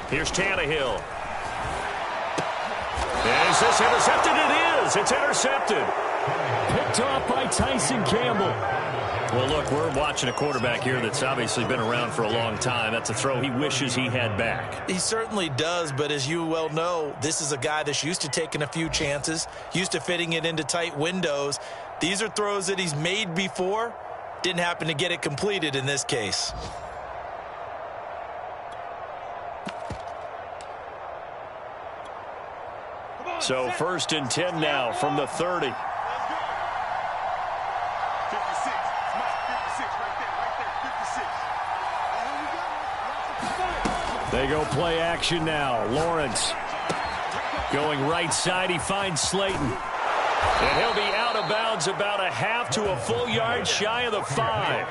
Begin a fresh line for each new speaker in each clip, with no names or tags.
Here's Tannehill. Is this intercepted? It is. It's intercepted.
Picked off by Tyson Campbell.
Well, look, we're watching a quarterback here that's obviously been around for a long time. That's a throw he wishes he had back.
He certainly does, but as you well know, this is a guy that's used to taking a few chances, used to fitting it into tight windows. These are throws that he's made before. Didn't happen to get it completed in this case.
So 1st and 10 now from the 30.
They go play action now. Lawrence going right side. He finds Slayton.
And he'll be out of bounds about a half to a full yard shy of the 5.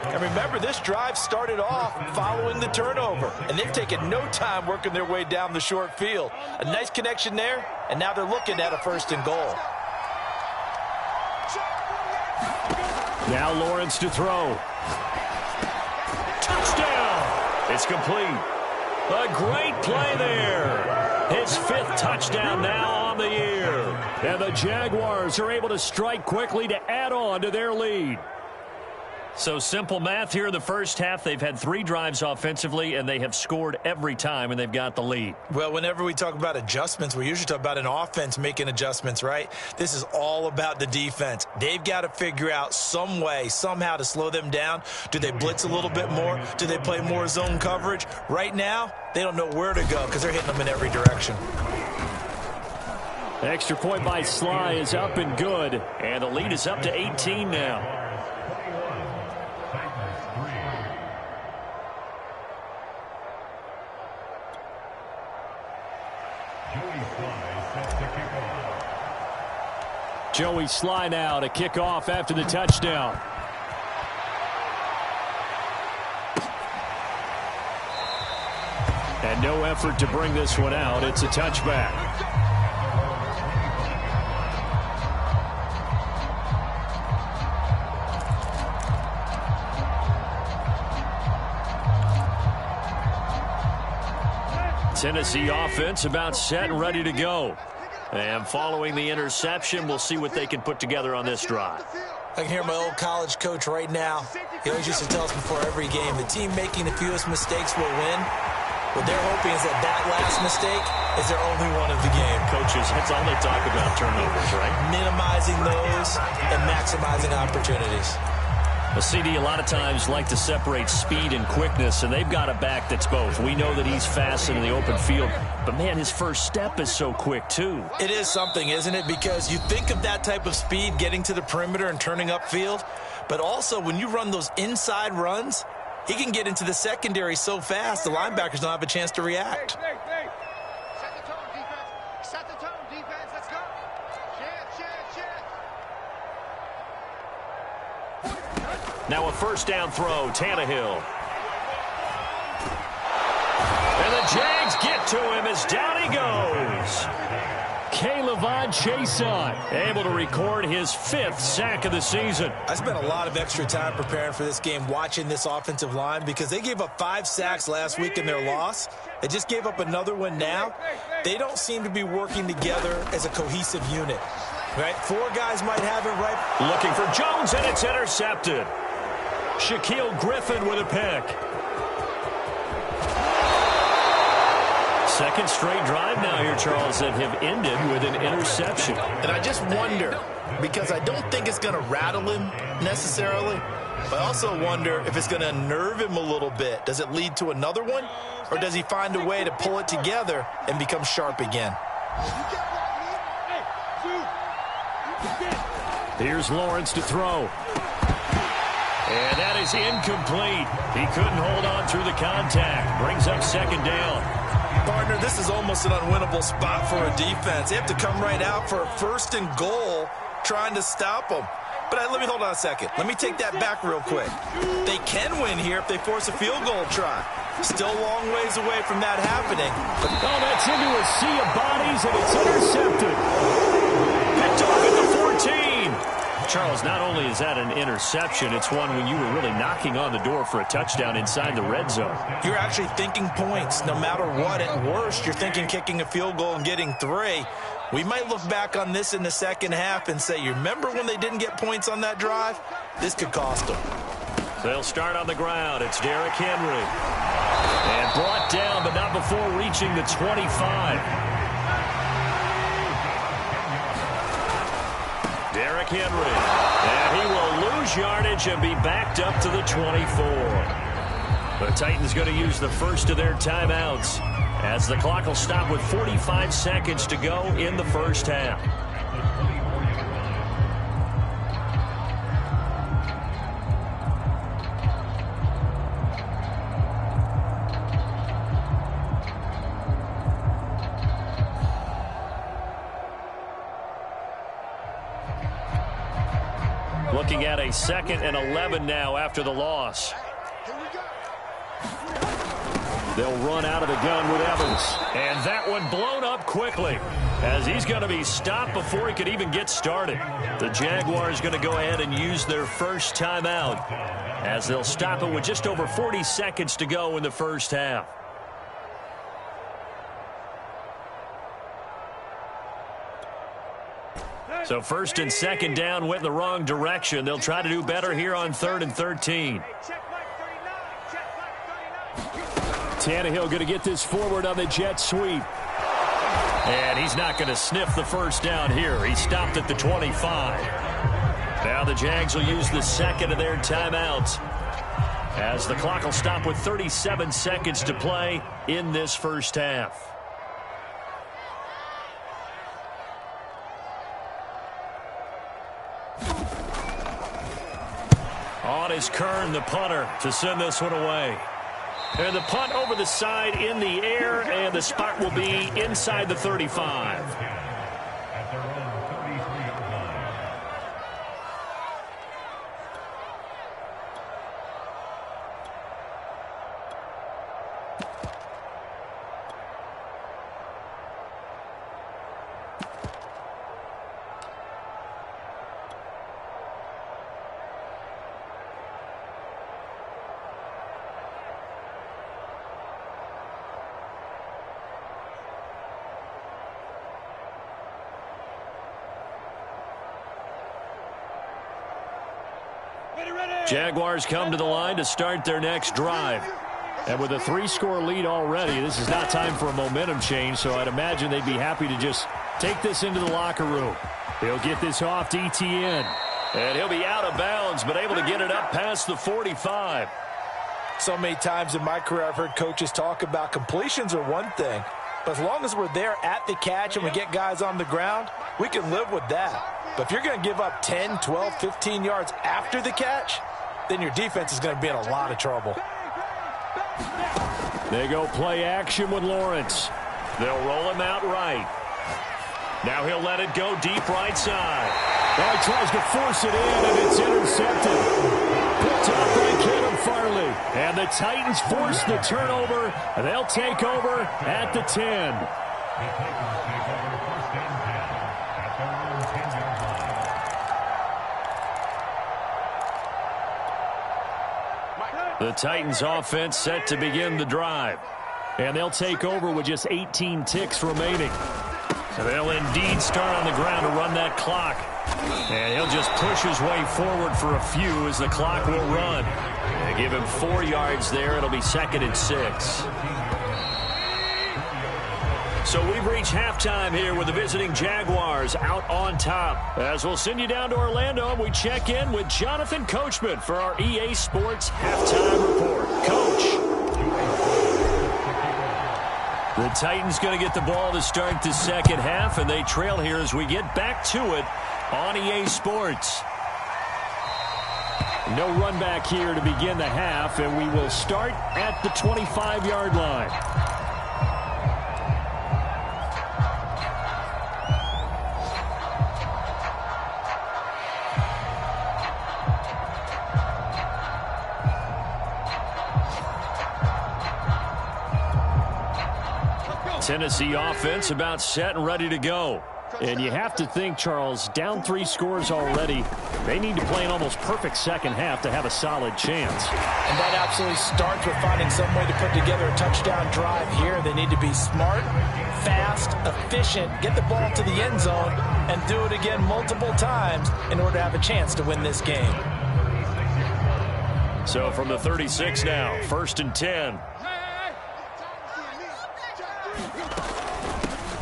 And remember, this drive started off following the turnover, and they've taken no time working their way down the short field. A nice connection there, and now they're looking at a 1st and goal.
Now Lawrence to throw.
Touchdown! It's complete. A great play there. His 5th touchdown now on the year.
And the Jaguars are able to strike quickly to add on to their lead.
So simple math here in the first half. They've had 3 drives offensively, and they have scored every time, and they've got the lead.
Well, whenever we talk about adjustments, we usually talk about an offense making adjustments, right? This is all about the defense. They've got to figure out some way, somehow to slow them down. Do they blitz a little bit more? Do they play more zone coverage? Right now, they don't know where to go because they're hitting them in every direction.
Extra point by Sly is up and good.
And the lead is up to 18 now.
Joey Sly now to kick off after the touchdown. And no effort to bring this one out. It's a touchback. Tennessee offense about set and ready to go. And following the interception, we'll see what they can put together on this drive.
I can hear my old college coach right now. He always used to tell us before every game, the team making the fewest mistakes will win. What they're hoping is that last mistake is their only one of the game.
Coaches, that's all they talk about, turnovers, right?
Minimizing those and maximizing opportunities.
Well, CD, a lot of times like to separate speed and quickness, and they've got a back that's both. We know that he's fast in the open field, but, man, his first step is so quick, too.
It is something, isn't it? Because you think of that type of speed getting to the perimeter and turning upfield, but also when you run those inside runs, he can get into the secondary so fast the linebackers don't have a chance to react.
Set the tone, defense. Set the tone, defense. Let's go.
Now a 1st down throw, Tannehill. And the Jags get to him as down he goes.
K'Lavon Chaisson able to record his 5th sack of the season.
I spent a lot of extra time preparing for this game, watching this offensive line, because they gave up 5 sacks last week in their loss. They just gave up another one now. They don't seem to be working together as a cohesive unit. Right? 4 guys might have it right.
Looking for Jones, and it's intercepted. Shaquille Griffin with a pick. Second straight drive now here, Charles, that have ended with an interception.
And I just wonder, because I don't think it's going to rattle him necessarily, but I also wonder if it's going to unnerve him a little bit. Does it lead to another one, or does he find a way to pull it together and become sharp again?
Here's Lawrence to throw.
And that is incomplete. He couldn't hold on through the contact. Brings up 2nd down.
Partner, this is almost an unwinnable spot for a defense. They have to come right out for a 1st and goal trying to stop them. But let me hold on a second. Let me take that back real quick. They can win here if they force a field goal try. Still a long ways away from that happening.
Oh, that's into a sea of bodies, and it's intercepted.
Picked off at the 14. Charles, not only is that an interception, it's one when you were really knocking on the door for a touchdown inside the red zone.
You're actually thinking points no matter what. At worst, you're thinking kicking a field goal and getting 3. We might look back on this in the second half and say, you remember when they didn't get points on that drive? This could cost them.
They'll start on the ground. It's Derrick Henry. And brought down, but not before reaching the 25. Derrick Henry. And he will lose yardage and be backed up to the 24. The Titans going to use the first of their timeouts as the clock will stop with 45 seconds to go in the first half. Looking at a 2nd and 11 now after the loss. They'll run out of the gun with Evans. And that one blown up quickly as he's going to be stopped before he could even get started. The Jaguars going to go ahead and use their first timeout as they'll stop it with just over 40 seconds to go in the first half. So 1st and 2nd down went in the wrong direction. They'll try to do better here on 3rd and 13. Tannehill going to get this forward on the jet sweep. And he's not going to sniff the first down here. He stopped at the 25. Now the Jags will use the 2nd of their timeouts as the clock will stop with 37 seconds to play in this first half. On is Kern, the punter, to send this one away. And the punt over the side in the air, and the spot will be inside the 35. Jaguars come to the line to start their next drive. And with a 3-score lead already, this is not time for a momentum change, so I'd imagine they'd be happy to just take this into the locker room. He'll get this off to ETN. And he'll be out of bounds, but able to get it up past the 45.
So many times in my career I've heard coaches talk about completions are one thing, but as long as we're there at the catch and we get guys on the ground, we can live with that. But if you're going to give up 10, 12, 15 yards after the catch, then your defense is going to be in a lot of trouble.
They go play action with Lawrence. They'll roll him out right. Now he'll let it go deep right side. Well, he tries to force it in, and it's intercepted. Picked up by Caleb Farley. And the Titans force the turnover, and they'll take over at the 10. The Titans offense set to begin the drive. And they'll take over with just 18 ticks remaining. So they'll indeed start on the ground to run that clock. And he'll just push his way forward for a few as the clock will run. They give him 4 yards there. It'll be 2nd and 6. So we've reached halftime here with the visiting Jaguars out on top. As we'll send you down to Orlando, we check in with Jonathan Coachman for our EA Sports Halftime Report. Coach. The Titans going to get the ball to start the second half, and they trail here as we get back to it on EA Sports. No run back here to begin the half, and we will start at the 25-yard line. Tennessee offense about set and ready to go. And you have to think, Charles, down 3 scores already. They need to play an almost perfect second half to have a solid chance.
And that absolutely starts with finding some way to put together a touchdown drive here. They need to be smart, fast, efficient, get the ball to the end zone, and do it again multiple times in order to have a chance to win this game.
So from the 36 now, 1st and 10.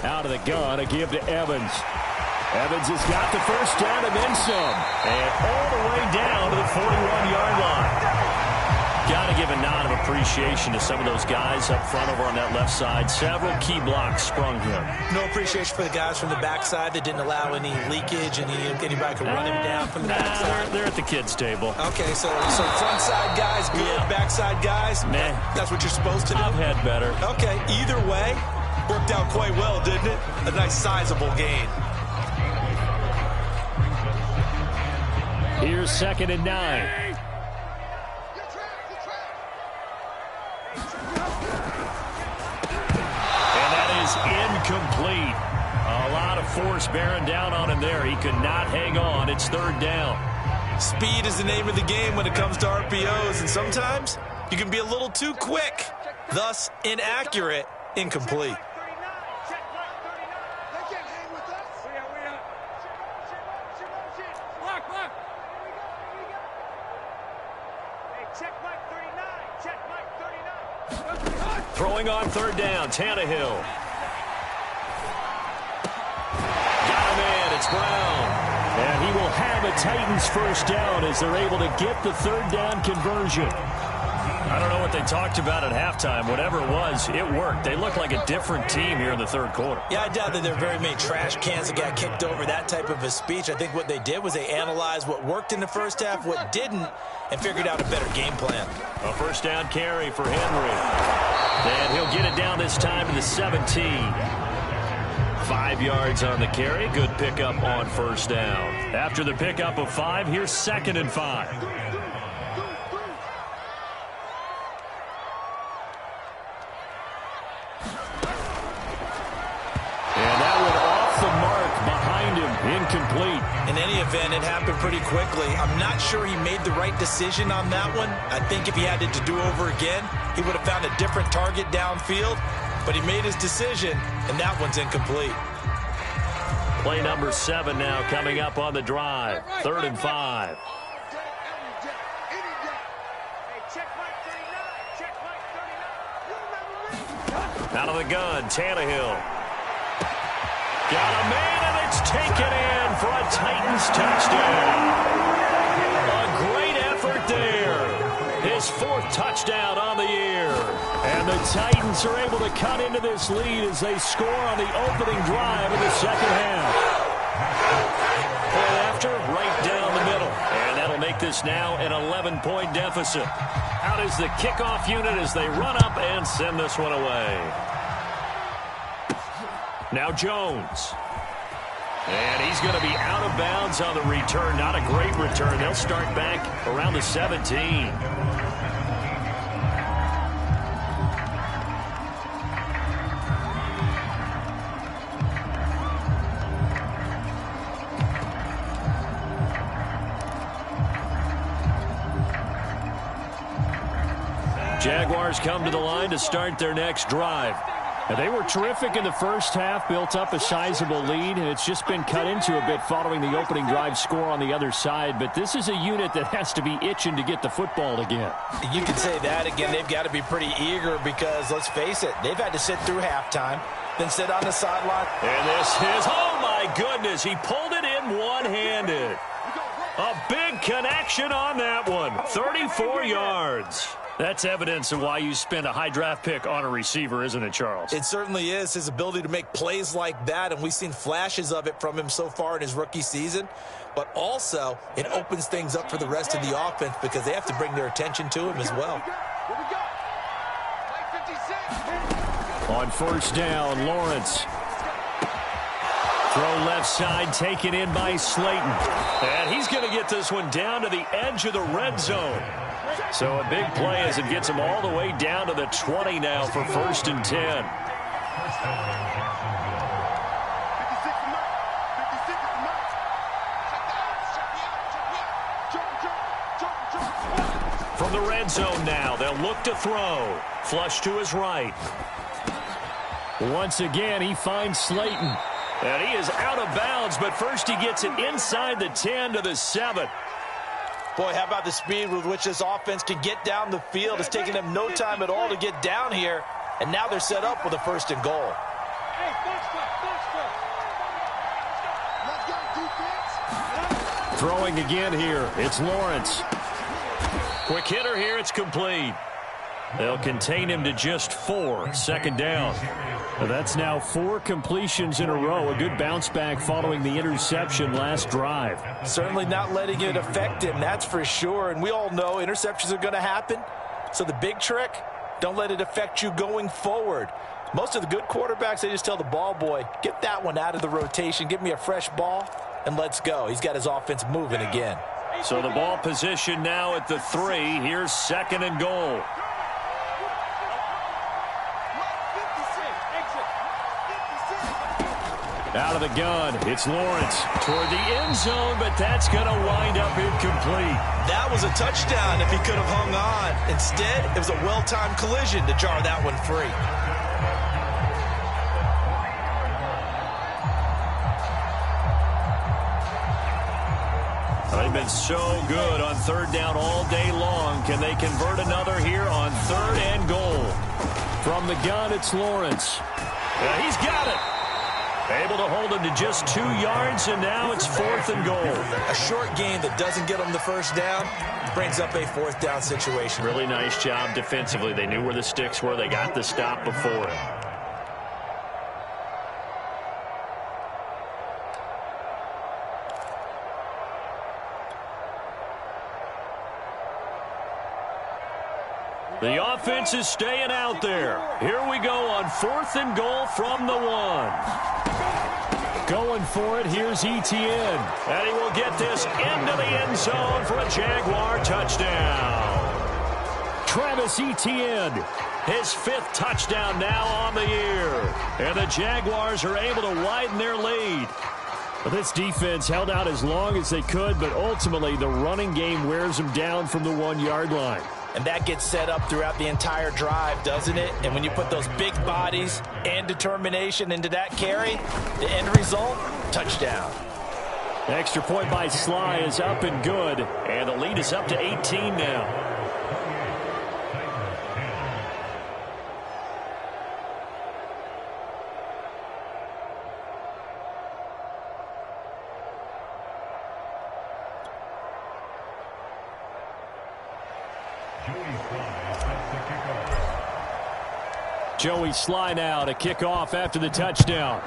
Out of the gun, a give to Evans. Evans has got the first down and then some. And all the way down to the 41-yard line.
Got to give a nod of appreciation to some of those guys up front over on that left side. Several key blocks sprung here.
No appreciation for the guys from the backside that didn't allow any leakage, and anybody could run him down from the backside.
They're at the kids' table.
Okay, so front side guys good, backside guys,
Nah.
That's what you're supposed to do?
I've had better.
Okay, either way, worked out quite well, didn't it? A nice sizable gain.
Here's 2nd and 9.
Incomplete. A lot of force bearing down on him there. He could not hang on. It's 3rd down.
Speed is the name of the game when it comes to RPOs, and sometimes you can be a little too quick, thus inaccurate, incomplete.
Throwing on 3rd down, Tannehill. It's Brown.
And he will have a Titans first down as they're able to get the 3rd down conversion.
I don't know what they talked about at halftime. Whatever it was, it worked. They look like a different team here in the 3rd quarter.
Yeah, I doubt that there are very many trash cans that got kicked over, that type of a speech. I think what they did was they analyzed what worked in the first half, what didn't, and figured out a better game plan.
A 1st down carry for Henry. And he'll get it down this time to the 17. 5 yards on the carry. Good pickup on 1st down. After the pickup of 5, here's 2nd and 5.
And that one off the mark behind him. Incomplete.
In any event, it happened pretty quickly. I'm not sure he made the right decision on that one. I think if he had it to do over again, he would have found a different target downfield. But he made his decision, and that one's incomplete.
Play number 7 now coming up on the drive. 3rd and 5. Out of the gun, Tannehill. Got a man, and it's taken in for a Titans touchdown. A great effort there. His 4th touchdown on the year.
And the Titans are able to cut into this lead as they score on the opening drive of the second half.
And after, right down the middle. And that'll make this now an 11-point deficit. Out is the kickoff unit as they run up and send this one away. Now Jones. And he's going to be out of bounds on the return. Not a great return. They'll start back around the 17. Jaguars come to the line to start their next drive.
And they were terrific in the first half, built up a sizable lead, and it's just been cut into a bit following the opening drive score on the other side. But this is a unit that has to be itching to get the football again.
You can say that again. They've got to be pretty eager because, let's face it, they've had to sit through halftime, then sit on the sideline.
And this is, oh my goodness, he pulled it in one-handed. A big connection on that one, 34 yards. That's evidence of why you spend a high draft pick on a receiver, isn't it, Charles?
It certainly is, his ability to make plays like that, and we've seen flashes of it from him so far in his rookie season. But also, it opens things up for the rest of the offense because they have to bring their attention to him as well.
On 1st down, Lawrence. Throw left side, taken in by Slayton.
And he's going to get this one down to the edge of the red zone. So a big play as it gets him all the way down to the 20 now for 1st and 10.
from the red zone now. They'll look to throw. Flush to his right. Once again, he finds Slayton. And he is out of bounds, but first he gets it inside the 10 to the 7.
Boy, how about the speed with which this offense can get down the field? It's taking them no time at all to get down here. And now they're set up with a 1st and goal.
Throwing again here. It's Lawrence. Quick hitter here. It's complete. They'll contain him to just 4. 2nd down. That's now 4 completions in a row. A good bounce back following the interception last drive.
Certainly not letting it affect him, that's for sure. And we all know interceptions are going to happen. So the big trick, don't let it affect you going forward. Most of the good quarterbacks, they just tell the ball boy, get that one out of the rotation, give me a fresh ball, and let's go. He's got his offense moving again.
So the ball position now at the 3. Here's 2nd and goal. Out of the gun, it's Lawrence toward the end zone, but that's going to wind up incomplete.
That was a touchdown if he could have hung on. Instead, it was a well-timed collision to jar that one free.
They've been so good on 3rd down all day long. Can they convert another here on 3rd and goal? From the gun, it's Lawrence. Yeah, he's got it. Able to hold him to just 2 yards, and now it's 4th and goal.
A short game that doesn't get them the 1st down brings up a 4th down situation.
Really nice job defensively. They knew where the sticks were. They got the stop before it. The offense is staying out there. Here we go on 4th and goal from the 1. Going for it, here's Etienne. And he will get this into the end zone for a Jaguar touchdown. Travis Etienne, his 5th touchdown now on the year. And the Jaguars are able to widen their lead. Well, this defense held out as long as they could, but ultimately the running game wears them down from the 1-yard line.
And that gets set up throughout the entire drive, doesn't it? And when you put those big bodies and determination into that carry, the end result, touchdown.
Extra point by Sly is up and good. And the lead is up to 18 now. Joey Sly now to kick off after the touchdown.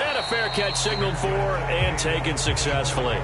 And a fair catch signaled for and taken successfully.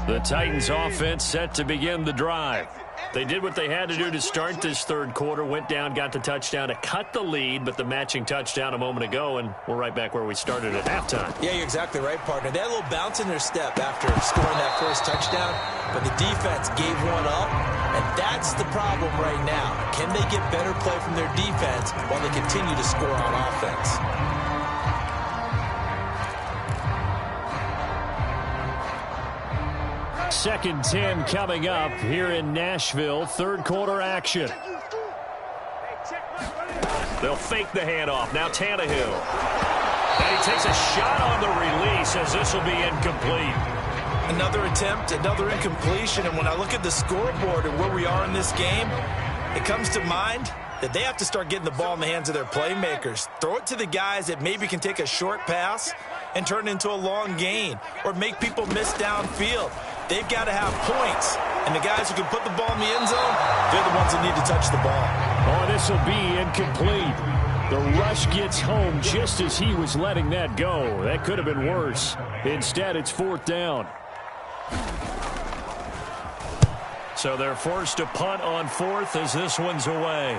The Titans offense set to begin the drive. They did what they had to do to start this 3rd quarter, went down, got the touchdown to cut the lead, but the matching touchdown a moment ago, and we're right back where we started at halftime.
Yeah, you're exactly right, partner. They had a little bounce in their step after scoring that 1st touchdown, but the defense gave one up, and that's the problem right now. Can they get better play from their defense while they continue to score on offense?
Second 10 coming up here in Nashville. 3rd quarter action. They'll fake the handoff. Now Tannehill. And he takes a shot on the release as this will be incomplete.
Another attempt, another incompletion. And when I look at the scoreboard and where we are in this game, it comes to mind that they have to start getting the ball in the hands of their playmakers. Throw it to the guys that maybe can take a short pass and turn it into a long gain or make people miss downfield. They've got to have points. And the guys who can put the ball in the end zone, they're the ones that need to touch the ball.
Oh, this will be incomplete. The rush gets home just as he was letting that go. That could have been worse. Instead, it's 4th down. So they're forced to punt on 4th as this one's away.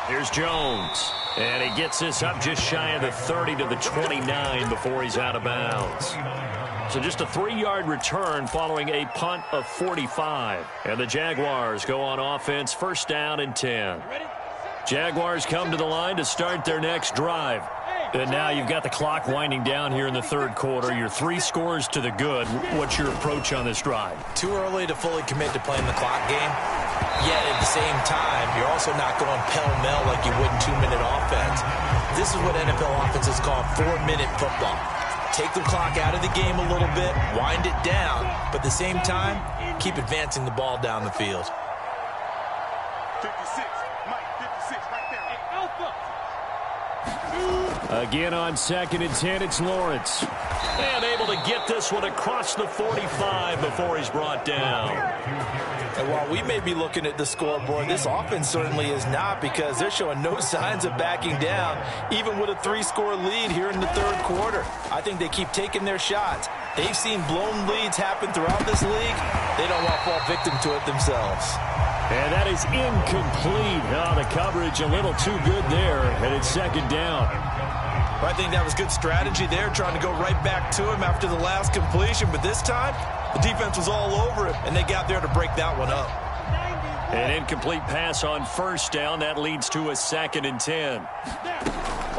Here's Jones. And he gets this up just shy of the 30 to the 29 before he's out of bounds. So just a 3-yard return following a punt of 45. And the Jaguars go on offense, first down and 10. Jaguars come to the line to start their next drive. And now you've got the clock winding down here in the third quarter. You're 3 scores to the good. What's your approach on this drive?
Too early to fully commit to playing the clock game. Yet at the same time, you're also not going pell-mell like you would in 2-minute offense. This is what NFL offenses call 4-minute football. Take the clock out of the game a little bit, wind it down, but at the same time, keep advancing the ball down the field.
56, Mike, 56, right there. Hey, Alpha.
Again on 2nd and 10, it's Lawrence.
And able to get this one across the 45 before he's brought down.
And while we may be looking at the scoreboard, this offense certainly is not, because they're showing no signs of backing down, even with a 3-score lead here in the third quarter. I think they keep taking their shots. They've seen blown leads happen throughout this league. They don't want to fall victim to it themselves.
And that is incomplete. Oh, the coverage a little too good there, and it's 2nd down.
I think that was good strategy there, trying to go right back to him after the last completion. But this time, the defense was all over him, and they got there to break that one up.
An incomplete pass on first down. That leads to a 2nd and 10.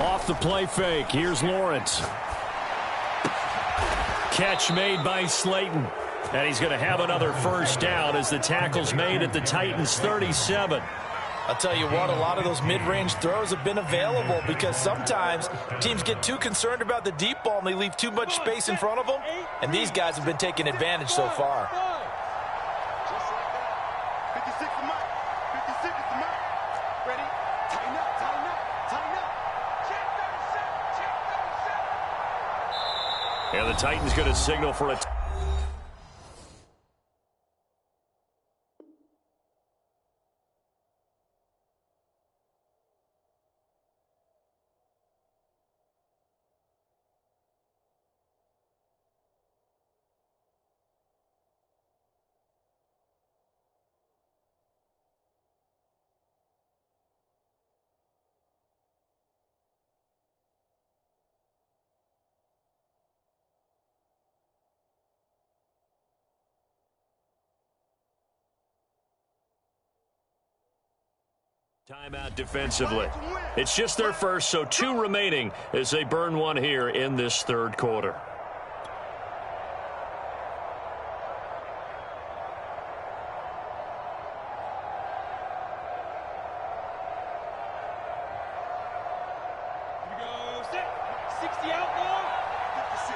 Off the play fake. Here's Lawrence. Catch made by Slayton. And he's going to have another first down as the tackle's made at the Titans' 37.
I'll tell you what, a lot of those mid-range throws have been available, because sometimes teams get too concerned about the deep ball and they leave too much space in front of them, and these guys have been taking advantage so far.
Just like that. 56 to Mike. 56 to Mike. Ready? Tighten up, tighten up, tighten up. Check 37, check 37.
And the Titans going to signal for a... Timeout defensively. It's just their first, so 2 remaining as they burn one here in this third quarter.
Here we go, set. 60 out now. 56.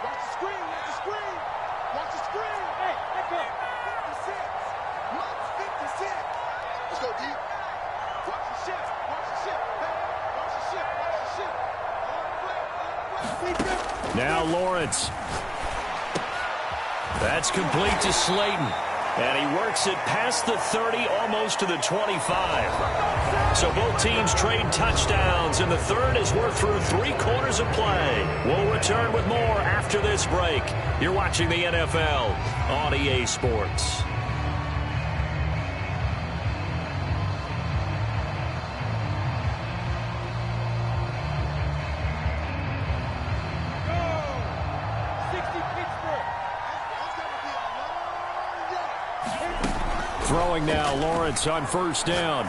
Watch the screen, watch the screen. Watch the screen. Hey, let go. 56. Mike's 56. Let's go, D. Watch the ship, watch the ship, hey, watch the ship, watch the ship.
Now Lawrence. That's complete to Slayton. And he works it past the 30, almost to the 25. So both teams trade touchdowns, and the third as we're through 3 quarters of play. We'll return with more after this break. You're watching the NFL on EA Sports. Throwing now, Lawrence on first down.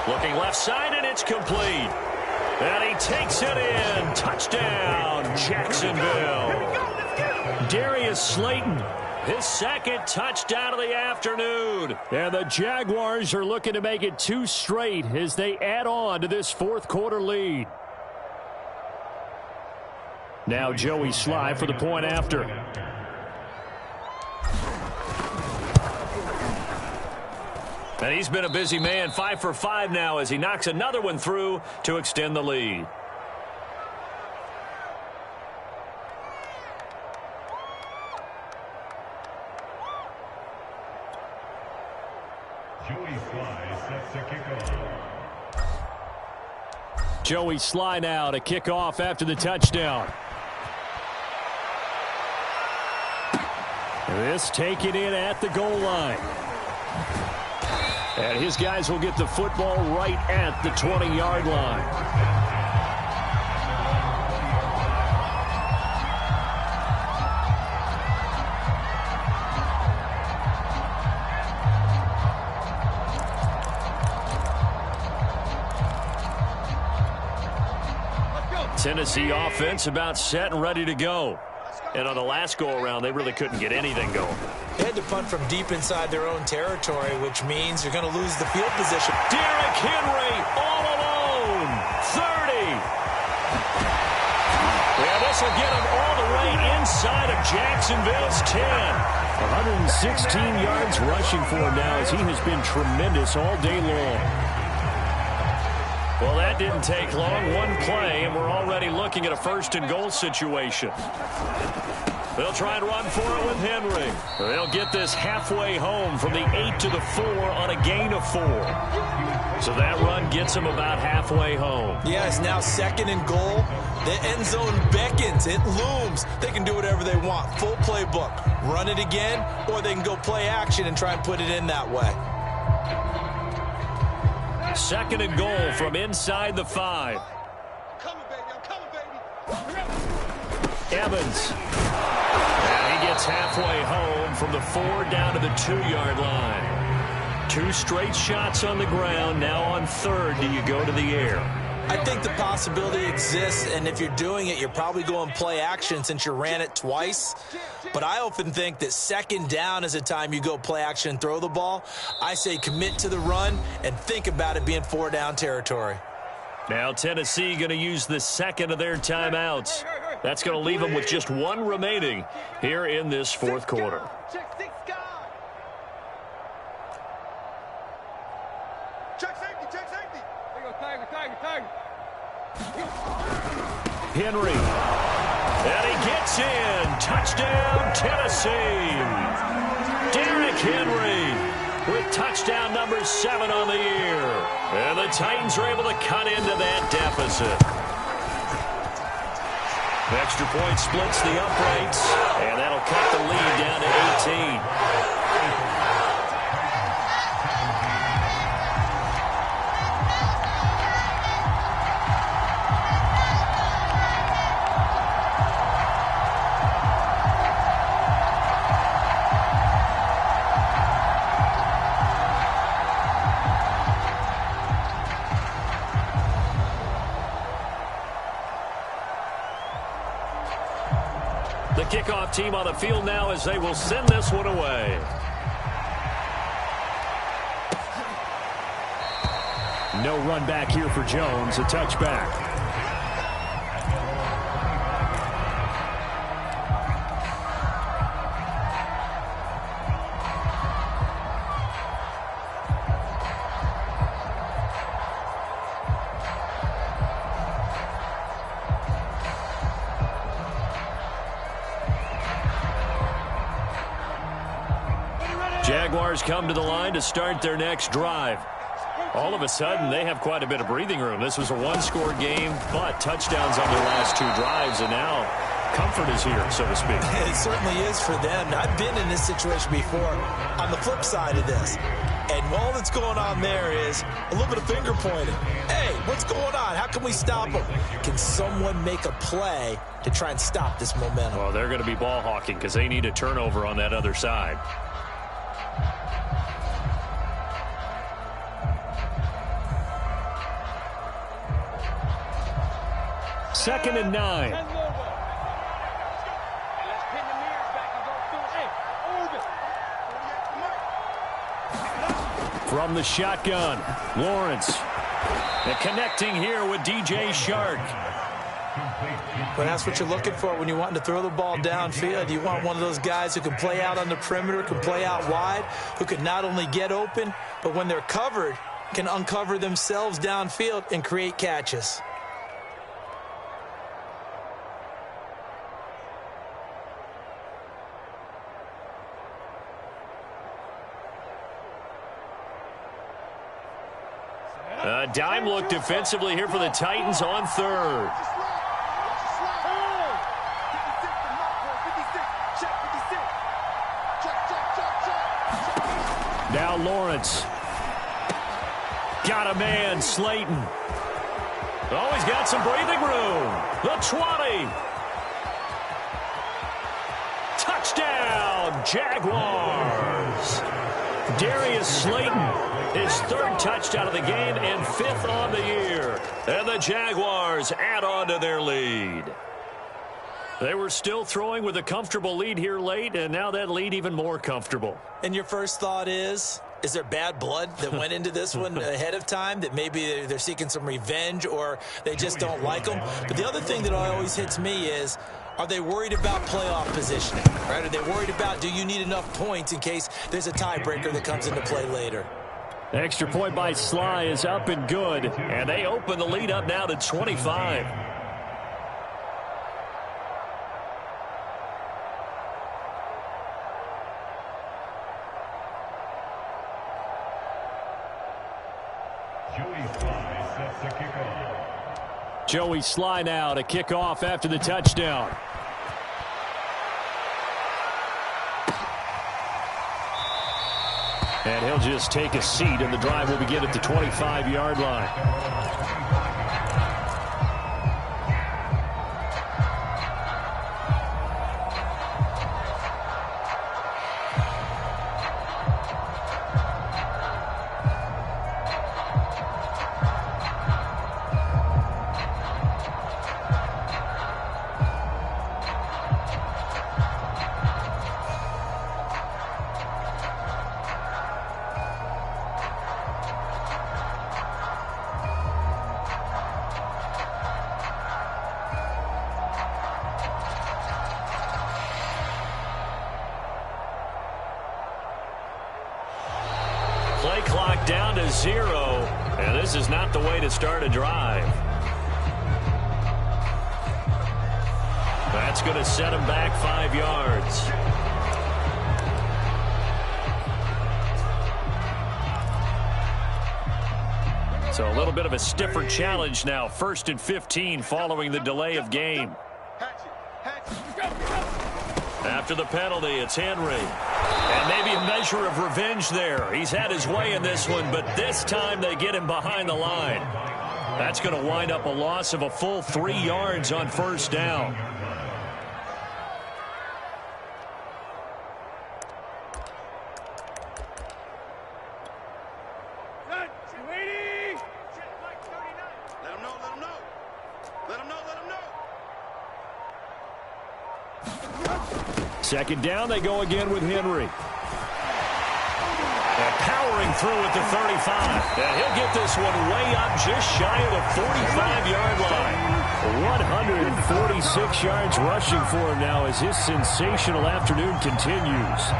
Looking left side, and it's complete. And he takes it in. Touchdown, Jacksonville. Darius Slayton, his 2nd touchdown of the afternoon. And the Jaguars are looking to make it 2 straight as they add on to this 4th quarter lead. Now Joey Sly for the point after. And he's been a busy man, 5 for 5 now as he knocks another one through to extend the lead.
Joey Sly sets the kickoff.
Joey Sly now to kick off after the touchdown. This taken in at the goal line. And his guys will get the football right at the 20-yard line. Tennessee offense about set and ready to go. And on the last go-around, they really couldn't get anything going.
They had to punt from deep inside their own territory, which means you're going to lose the field position.
Derrick Henry all alone. 30. Yeah, this will get him all the way inside of Jacksonville's 10. 116 yards rushing for him now as he has been tremendous all day long. Well, that didn't take long. One play, and we're already looking at a first-and-goal situation. They'll try and run for it with Henry. They'll get this halfway home from the 8 to the 4 on a gain of 4. So that run gets them about halfway home.
Yeah, it's now second and goal. The end zone beckons. It looms. They can do whatever they want. Full playbook. Run it again, or they can go play action and try and put it in that way.
Second and goal from inside the 5.
I'm coming, baby. I'm coming, baby.
Evans. And he gets halfway home from the 4 down to the 2-yard line. 2 straight shots on the ground. Now on third, do you go to the air?
I think the possibility exists, and if you're doing it, you're probably going play action since you ran it twice. But I often think that second down is a time you go play action and throw the ball. I say commit to the run and think about it being 4-down territory.
Now Tennessee going to use the second of their timeouts. That's going to leave them with just 1 remaining here in this fourth quarter.
Check 6 guys. Check safety. Check safety. There you go, Tiger.
Henry. And he gets in. Touchdown, Tennessee. Derrick Henry with touchdown number 7 on the year. And the Titans are able to cut into that deficit. Extra point splits the uprights, and that'll cut the lead down to 18. The kickoff team on the field now as they will send this one away. No run back here for Jones. A touchback. Jaguars come to the line to start their next drive. All of a sudden, they have quite a bit of breathing room. This was a one-score game, but touchdowns on their last 2 drives, and now comfort is here, so to speak.
It certainly is for them. I've been in this situation before on the flip side of this. And all that's going on there is a little bit of finger pointing. Hey, what's going on? How can we stop them? Can someone make a play to try and stop this momentum?
Well, they're going to be ball hawking because they need a turnover on that other side. Second and 9. From the shotgun, Lawrence. And connecting here with DJ Shark.
Well, that's what you're looking for when you want to throw the ball downfield. You want one of those guys who can play out on the perimeter, can play out wide, who can not only get open, but when they're covered, can uncover themselves downfield and create catches.
A dime look defensively here for the Titans on third. Now Lawrence. Got a man, Slayton. Oh, he's got some breathing room. The 20. Touchdown, Jaguars. Darius Slayton, his third touchdown of the game and fifth on the year. And the Jaguars add on to their lead. They were still throwing with a comfortable lead here late, and now that lead even more comfortable.
And your first thought is there bad blood that went into this one ahead of time, that maybe they're seeking some revenge or they just don't like them? But the other thing that always hits me is, are they worried about playoff positioning? Right? Are they worried about, do you need enough points in case there's a tiebreaker that comes into play later?
Extra point by Sly is up and good, and they open the lead up now to 25. Joey Sly now to kick off after the touchdown. And he'll just take a seat, and the drive will begin at the 25-yard line. Play clock down to 0, and this is not the way to start a drive. That's going to set him back 5 yards. So a little bit of a stiffer challenge now. 1st and 15 following the delay of game. After the penalty, it's Henry. And maybe a measure of revenge there. He's had his way in this one, but this time they get him behind the line. That's going to wind up a loss of a full 3 yards on 1st down. Second down, they go again with Henry. And powering through at the 35. And he'll get this one way up just shy of the 45-yard line. 146 yards rushing for him now as his sensational afternoon continues.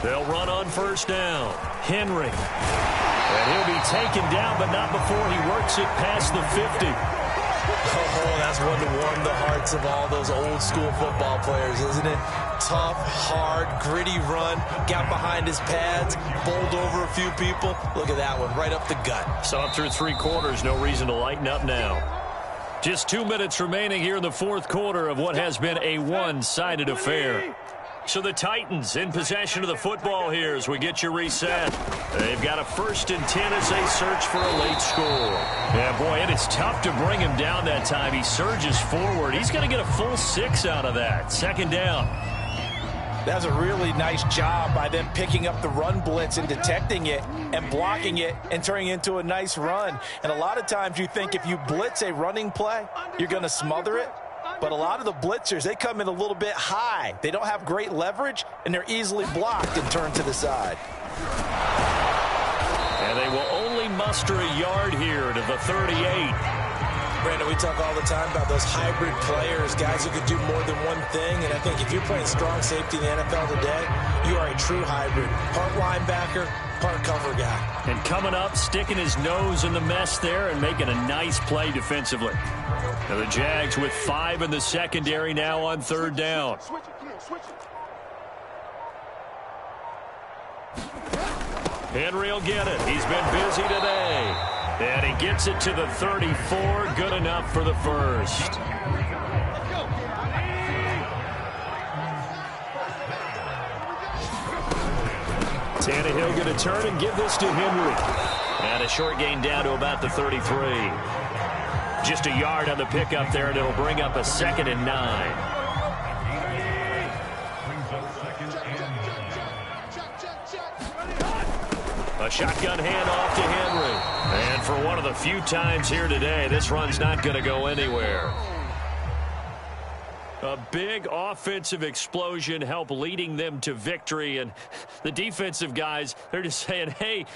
They'll run on 1st down. Henry. And he'll be taken down, but not before he works it past the 50.
Oh, that's one to warm the hearts of all those old school football players, isn't it? Tough, hard, gritty run. Got behind his pads, bowled over a few people. Look at that one, right up the gut.
So up through 3 quarters, no reason to lighten up now. Just 2 minutes remaining here in the 4th quarter of what has been a one-sided affair. So the Titans in possession of the football here as we get you reset. They've got a 1st and 10 as they search for a late score. Yeah, boy, it is tough to bring him down that time. He surges forward. He's going to get a full 6 out of that. 2nd down.
That's a really nice job by them picking up the run blitz and detecting it and blocking it and turning it into a nice run. And a lot of times you think if you blitz a running play, you're going to smother it. But a lot of the blitzers, they come in a little bit high. They don't have great leverage, and they're easily blocked and turned to the side.
And they will only muster a yard here to the 38.
Brandon, we talk all the time about those hybrid players, guys who could do more than one thing. And I think if you're playing strong safety in the NFL today, you are a true hybrid. Part linebacker, part cover guy.
And coming up, sticking his nose in the mess there and making a nice play defensively. Now the Jags with 5 in the secondary now on 3rd down. Henry will get it. He's been busy today. And he gets it to the 34. Good enough for the 1st. Tannehill going to turn and give this to Henry. And a short gain down to about the 33. Just a yard on the pickup there, and it'll bring up a 2nd and 9. A shotgun handoff to Henry. And for one of the few times here today, this run's not going to go anywhere. A big offensive explosion helped leading them to victory. And the defensive guys, they're just saying, hey,